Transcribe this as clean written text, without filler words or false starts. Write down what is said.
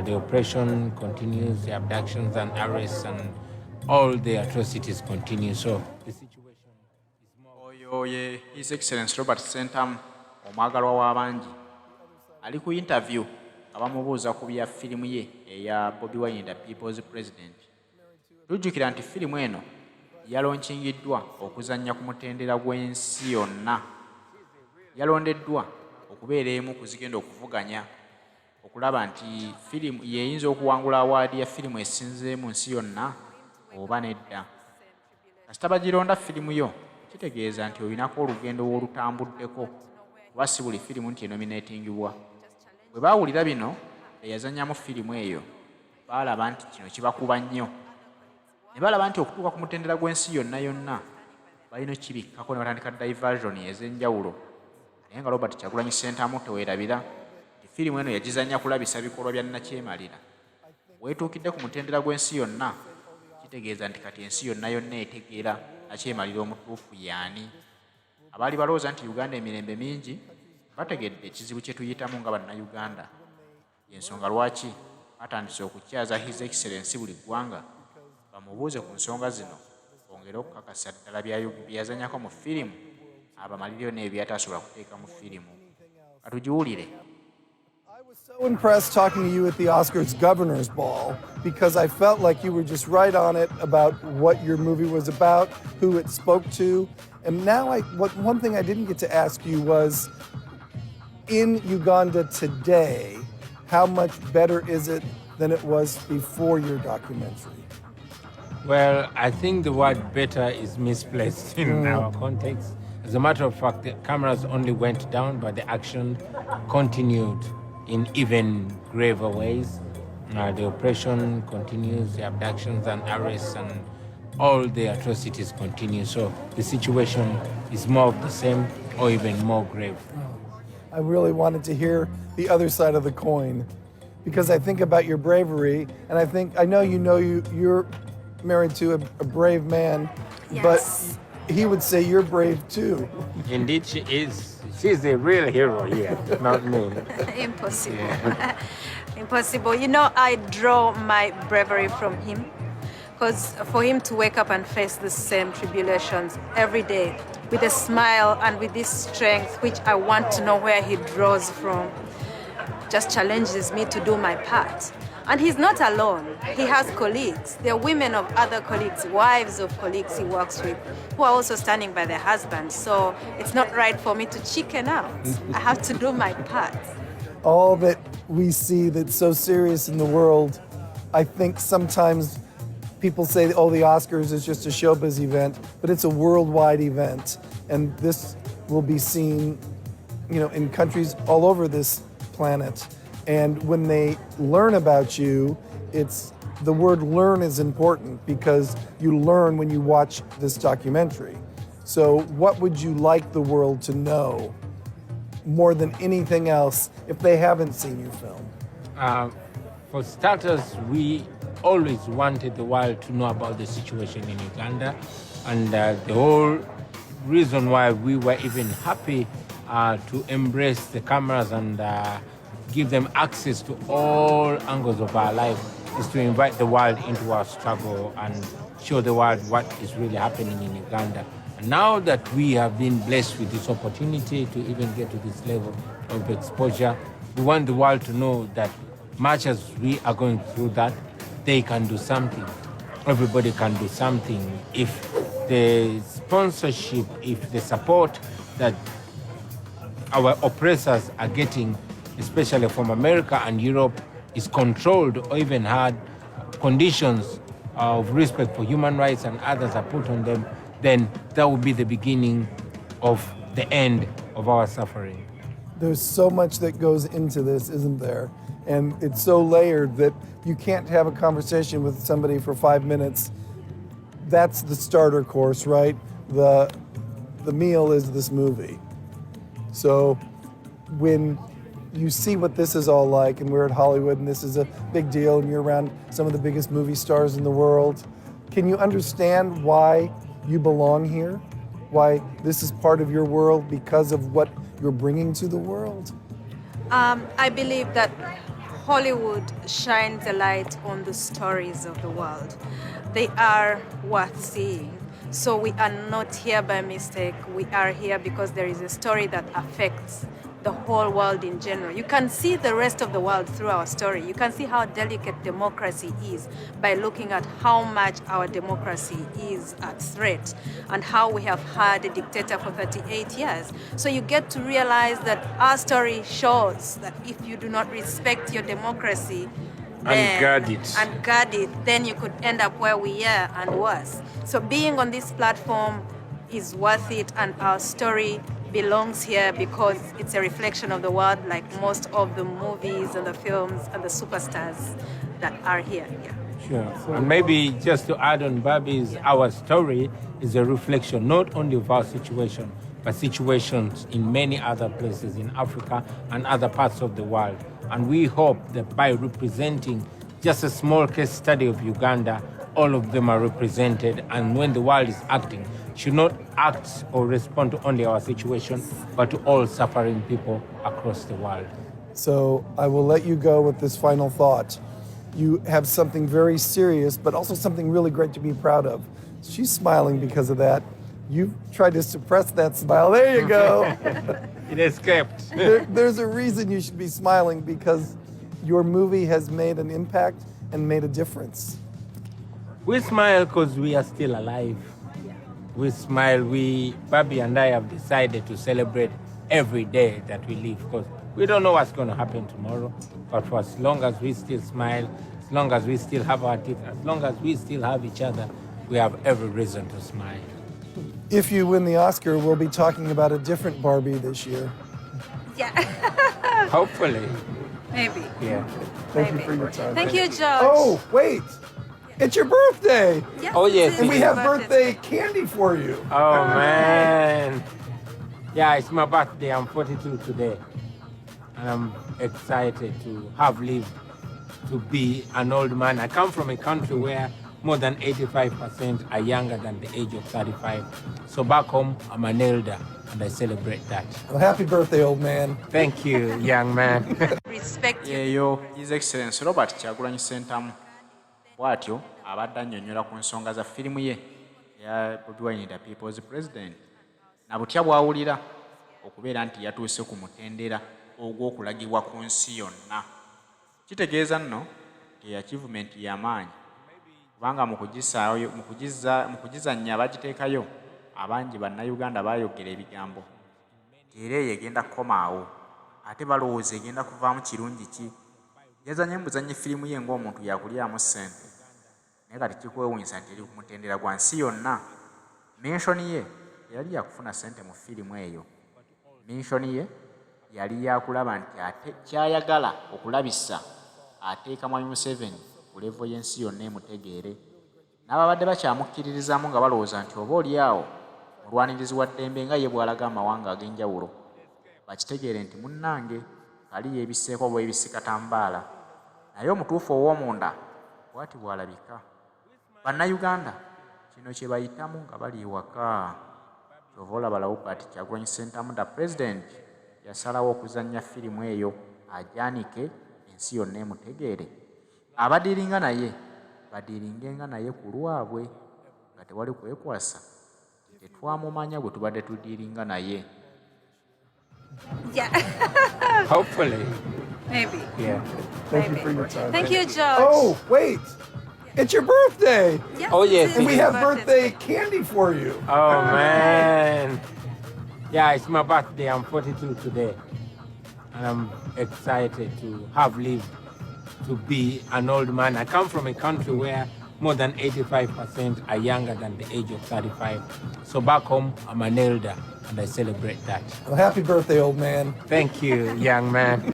The oppression continues, the abductions and arrests and all the atrocities continue. So the situation is more... His Excellency Robert Sentam, omwagalwa w'abangi, ali ku interview abamubuuza ku bya firimu ye eya Bobi Wine the People's President. Tujjukira nti firimu eno yalonkingiddwa okuzannya ku mutendera gw'ensi yonna. Yalondeddwa okubeera emu ku zigenda okuvuganya okulaba nti firimu yeyinza okuwangula awaadi ya firimu esinze mu nsi yonna oba nedda. Kasita bagironda firimu yo kitegeeza nti olinako olugendo w'olutambuddeko kuba si buli firimu nti enominatingibwa. Bwe baawulira bino eyazannyamu firimu eyo baalaba nti kino kibakuba nnyo. Ne balaba nti okutuuka ku mutendera gw'ensi yonna yonna balina kibikkako ne batandika diversion ez'enjawulo. Naye nga Robert Kyagulanyi Ssentamu teweerabira nti firimu eno yagizannya kulabisa bikolwa bya nnakyemalira. Weetuukidde ku mutendera gw'ensi yonna kitegeeza nti kati ensi yonna yonna etegeera nakyemalira omutuufu y'ani. Abaali balowooza nti Uganda emirembe mingi bategedde ekizibu kye tuyitamu nga bannayuganda. Y'ensonga lwaki batandise okukyaza His Excellency buli ggwanga bamubuuze ku nsonga zino bongere okukakasa ddala byazannyako mu firimu abamaliriyo n'ebyatasobola kuteeka mu firimu. Katugiwulire. I was so impressed talking to you at the Oscars Governor's Ball because I felt like you were just right on it about what your movie was about, who it spoke to. And now one thing I didn't get to ask you was, in Uganda today, how much better is it than it was before your documentary? Well, I think the word better is misplaced in our context. As a matter of fact, the cameras only went down, but the action continued in even graver ways. The oppression continues, the abductions and arrests and all the atrocities continue. So the situation is more of the same or even more grave. I really wanted to hear the other side of the coin because I think about your bravery, and I know you're married to a brave man, Yes. but he would say you're brave too. Indeed, she is. She's the real hero here, not me. Impossible. Yeah. Impossible. You know, I draw my bravery from him because for him to wake up and face the same tribulations every day with a smile and with this strength, which I want to know where he draws from, just challenges me to do my part. And he's not alone. He has colleagues. There are women of other colleagues, wives of colleagues he works with, who are also standing by their husbands. So it's not right for me to chicken out. I have to do my part. All that we see that's so serious in the world, I think sometimes people say, oh, the Oscars is just a showbiz event, but it's a worldwide event. And this will be seen, in countries all over this planet. And when they learn about you, the word learn is important because you learn when you watch this documentary. So what would you like the world to know more than anything else if they haven't seen your film? For starters, we always wanted the world to know about the situation in Uganda. And the whole reason why we were even happy to embrace the cameras and give them access to all angles of our life is to invite the world into our struggle and show the world what is really happening in Uganda. And now that we have been blessed with this opportunity to even get to this level of exposure, we want the world to know that much as we are going through that, they can do something. Everybody can do something. If the sponsorship, if the support that our oppressors are getting, especially from America and Europe, is controlled or even had conditions of respect for human rights and others are put on them, then that will be the beginning of the end of our suffering. There's so much that goes into this, isn't there? And it's so layered that you can't have a conversation with somebody for 5 minutes. That's the starter course, right? The meal is this movie. So when you see what this is all like, and we're at Hollywood, and this is a big deal, and you're around some of the biggest movie stars in the world, can you understand why you belong here? Why this is part of your world because of what you're bringing to the world? I believe that Hollywood shines a light on the stories of the world. They are worth seeing. So we are not here by mistake. We are here because there is a story that affects the whole world in general. You can see the rest of the world through our story. You can see how delicate democracy is by looking at how much our democracy is at threat and how we have had a dictator for 38 years. So you get to realize that our story shows that if you do not respect your democracy, And guard it, then you could end up where we are and worse. So being on this platform is worth it, and our story belongs here because it's a reflection of the world, like most of the movies and the films and the superstars that are here. Yeah. Sure. And maybe just to add on Bobby's, our story is a reflection not only of our situation, but situations in many other places in Africa and other parts of the world. And we hope that by representing just a small case study of Uganda, all of them are represented. And when the world is acting, should not act or respond to only our situation, but to all suffering people across the world. So I will let you go with this final thought. You have something very serious, but also something really great to be proud of. She's smiling because of that. You've tried to suppress that smile. There you go. It escaped. There's a reason you should be smiling, because your movie has made an impact and made a difference. We smile because we are still alive. We smile. Bobby and I have decided to celebrate every day that we live, because we don't know what's going to happen tomorrow. But for as long as we still smile, as long as we still have our teeth, as long as we still have each other, we have every reason to smile. If you win the Oscar, we'll be talking about a different Barbie this year. Yeah. Hopefully. Maybe. Yeah. Thank you for your time. Thank you, George. Oh, wait. It's your birthday. Yeah, Oh, yes. And we have Happy birthday candy for you. Oh, man. Yeah, it's my birthday. I'm 42 today. And I'm excited to have lived to be an old man. I come from a country where more than 85% are younger than the age of 35. So back home, I'm an elder, and I celebrate that. Well, happy birthday, old man. Thank you, young man. Respect you. yeeyo His Excellency Robert Kyagulanyi Ssentamu bw'atyo abadde annyonnyola ku nsonga za firimu ye eya Bobi Wine the People's President na butya bw'awulira okubeera nti yatuuse ku mutendera ogw'okulagibwa ku nsi yonna. Kitegeeza nno nti achievement y'amaanyi, kubanga mu kugizannya bagiteekayo abangi bannayuganda baayogera ebigambo nti era eyo egenda kukomaawo, ate balowooza egenda kuvaamu kirungi ki. Yazanye muzanye firimu ye ng'omuntu yakulyamu ssente, naye kati kikwewunyisa nti eri ku mutendera gwa nsi yonna. Menshoni ye yali yakufuna ssente mu firimu eyo. Menshoni ye yali yakulaba nti ate kyayagala okulabisa ateeka Mwami Museveni ku levo y'ensi yonna emutegeere. N'ababadde bakyamukkiririzaamu nga balowooza nti oba oli awo mulwanirizi wa ddembe nga ye bw'alaga amawanga ag'enjawulo, bakitegeere nti munnange kali yeebisseeko bw'ebisikatambaala, naye omutuufu ow'omunda bw'ati bw'alabika. Bannayuganda kino kye bayitamu nga bali ewaka. Kyova olaba Robert Kyagulanyi Ssentamu the President yasalawo okuzannya firimu eyo ajaanike ensi yonna emutegeere. Abadiiringa naye badiiringenga naye ku lwabwe nga tewali kwekwasa, tetwamumanya bwe tubadde tudiiringa naye. Yeah. Hopefully. Maybe. Yeah. Thank you for your time. Thank you, George. Oh, wait. It's your birthday. Yeah, Oh, yes. it's And we his have birthday candy for you. Oh, man. Yeah, it's my birthday. I'm 42 today. And I'm excited to have lived to be an old man. I come from a country where more than 85% are younger than the age of 35. So back home, I'm an elder, and I celebrate that. Well, happy birthday, old man. Thank you, young man.